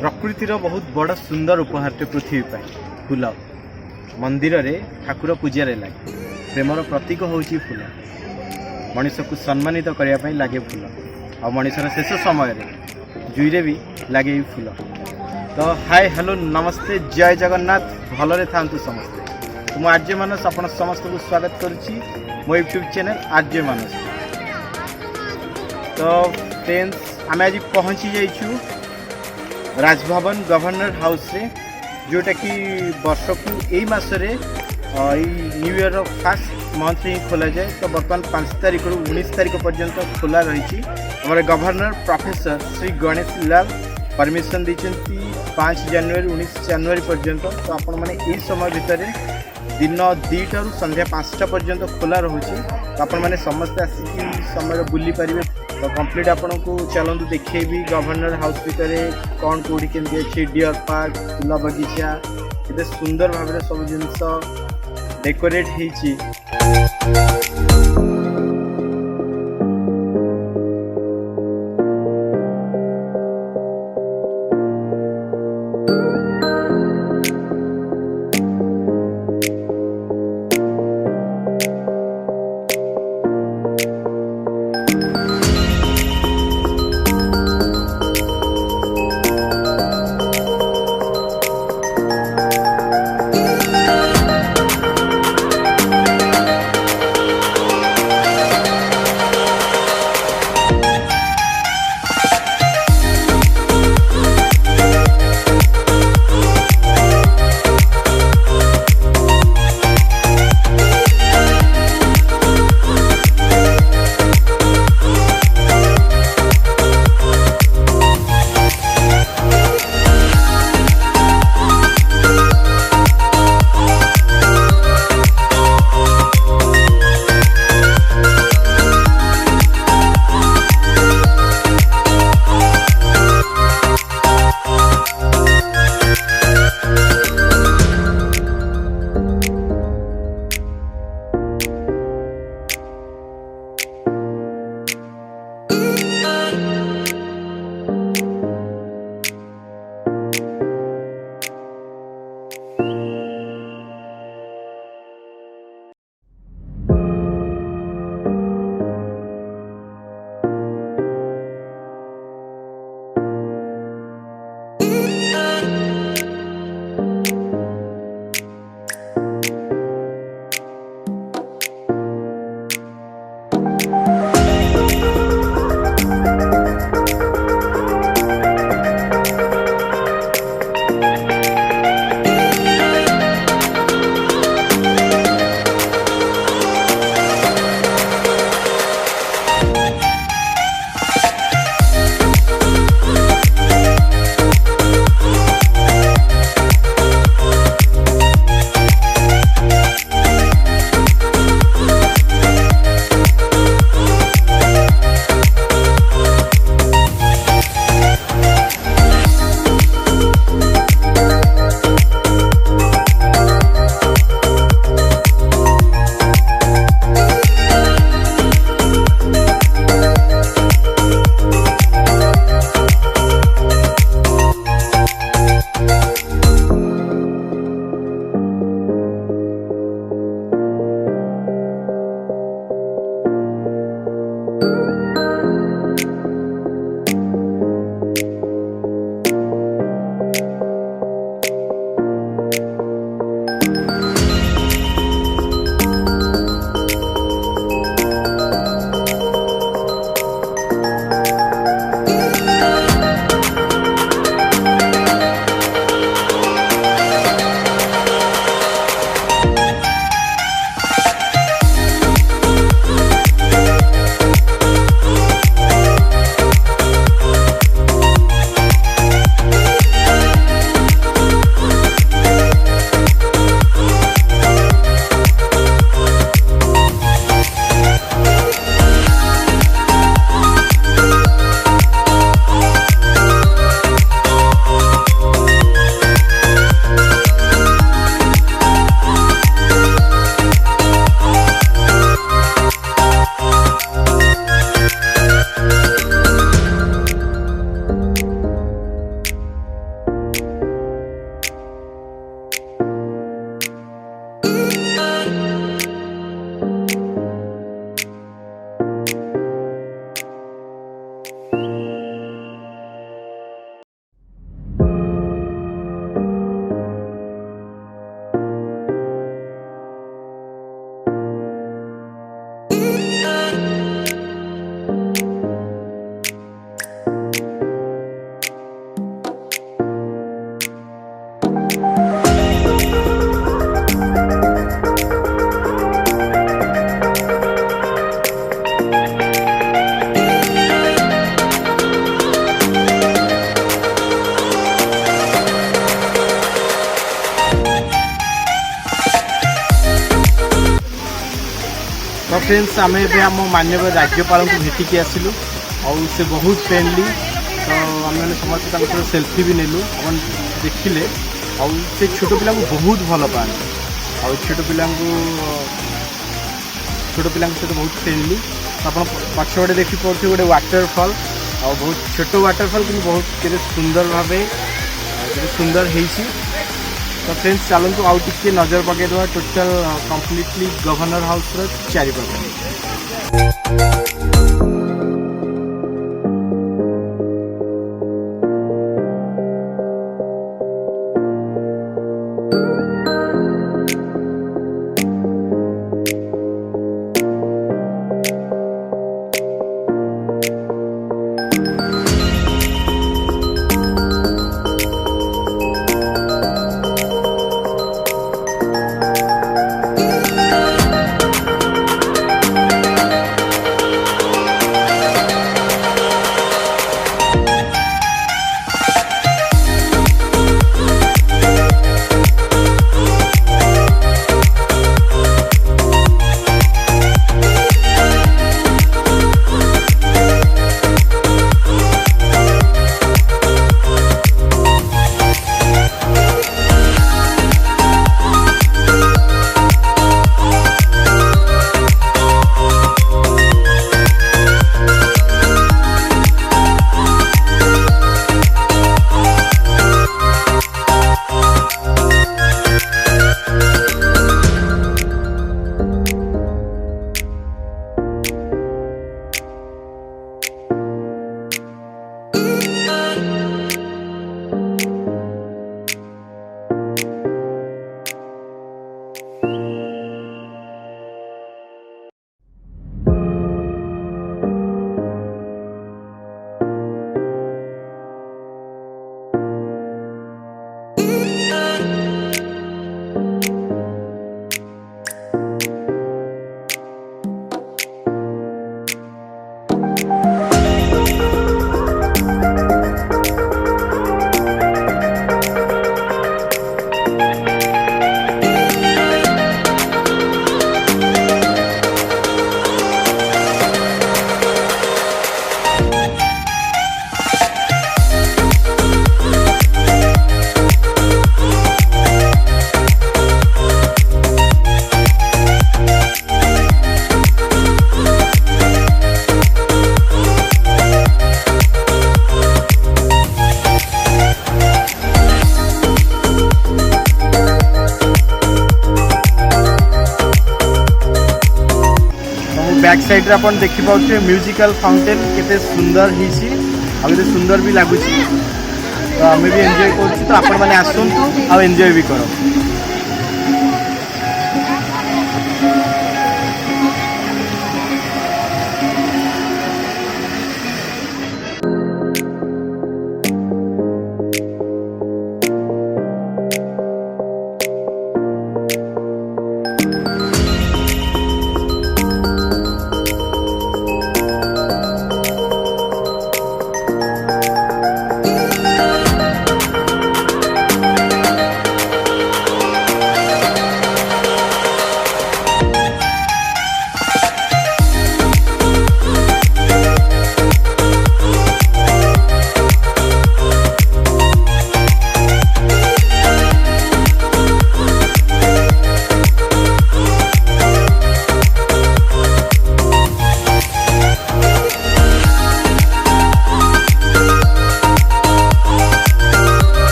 प्रकृतिर बहुत बड़ सुंदर उपहार पृथ्वी पर फूल मंदिर रे ठाकुर पूजार लगे प्रेमर प्रतीक हूँ फूल मनीष को सम्मानित करने लगे फूल और मनीषर शेष समय जुईरे भी लगे फूल। तो हाय हेलो नमस्ते जय जगन्नाथ भलरे थांतु समस्ते। तो मुझे आर्य मानस आप समस्त को स्वागत करुच्ची मो यूट्यूब चैनल आर्य मानस। तो फ्रेंड्स आम आज पहुँची जाइछू राजभवन गवर्नर हाउस रे जोटा कि वर्ष को यही मसरे न्यू ईयर फास्ट मंथ ही खोला जाए। तो बर्तमान 5 तारीख रू 19 तारीख पर्यंत खोला रही हमारे governor professor Shri Ganesh Lal permission देती 5 जनवरी 19 जनवरी पर्यंत। तो आपण मैंने यही समय भितर दिन 2टा रू संध्या 5टा पर्यंत खोला रोचे। तो आपण मैंने समस्ते आसिक समय बुली पारे। तो कंप्लीट आपन को चलतु देखेबी गवर्नर हाउस भितर कौन कौटी केमती अच्छी डियर पार्क फूल बगीचा केते सुंदर भाव में सब जिनस डेकोरेट होती। फ्रेंड्स आम आम माननीय राज्यपाल को भेटिकी आसलु और से बहुत फ्रेंडली तो आम समस्त सेल्फी भी नेलु अपन देखिले और से छोट पिला बहुत भल पाए और छोट पिला सहित बहुत फ्रेंडली तो आप पछपटे देखिपे गोटे वाटरफॉल और बहुत छोट वाटरफॉल कि बहुत केते सुंदर भाव सुंदर होती तो फ्रेंड्स चलतु आउ टे नजर पकईदे टोटाल कंप्लीटली गवर्नर हाउस चारिपाख। बैक साइड रे अपन देखि पाउछे म्यूजिकल फाउंटेन केते सुंदर हिसी आ केते सुंदर भी लागुची तो हमें भी एंजॉय करछि तो आपण माने आसंतु आ एंजॉय भी करो।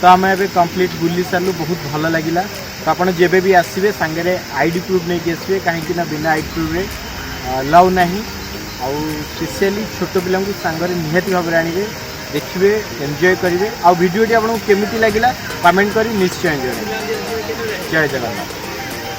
तो आम ए कंप्लीट बुली सारू बहुत भल लगे तो आपड़ जब भी आसवे सांगे आईडी प्रूफ नहीं कि आसवे कहीं बिना आईडी प्रूफ लाउ ना आउ स्पेशली छोट पिला सांगे निहाती भाव आणवे देखिए एंजॉय करेंगे आ भिडियोटी आपको केमी लगे कमेंट कर निश्चय जय जगन्नाथ।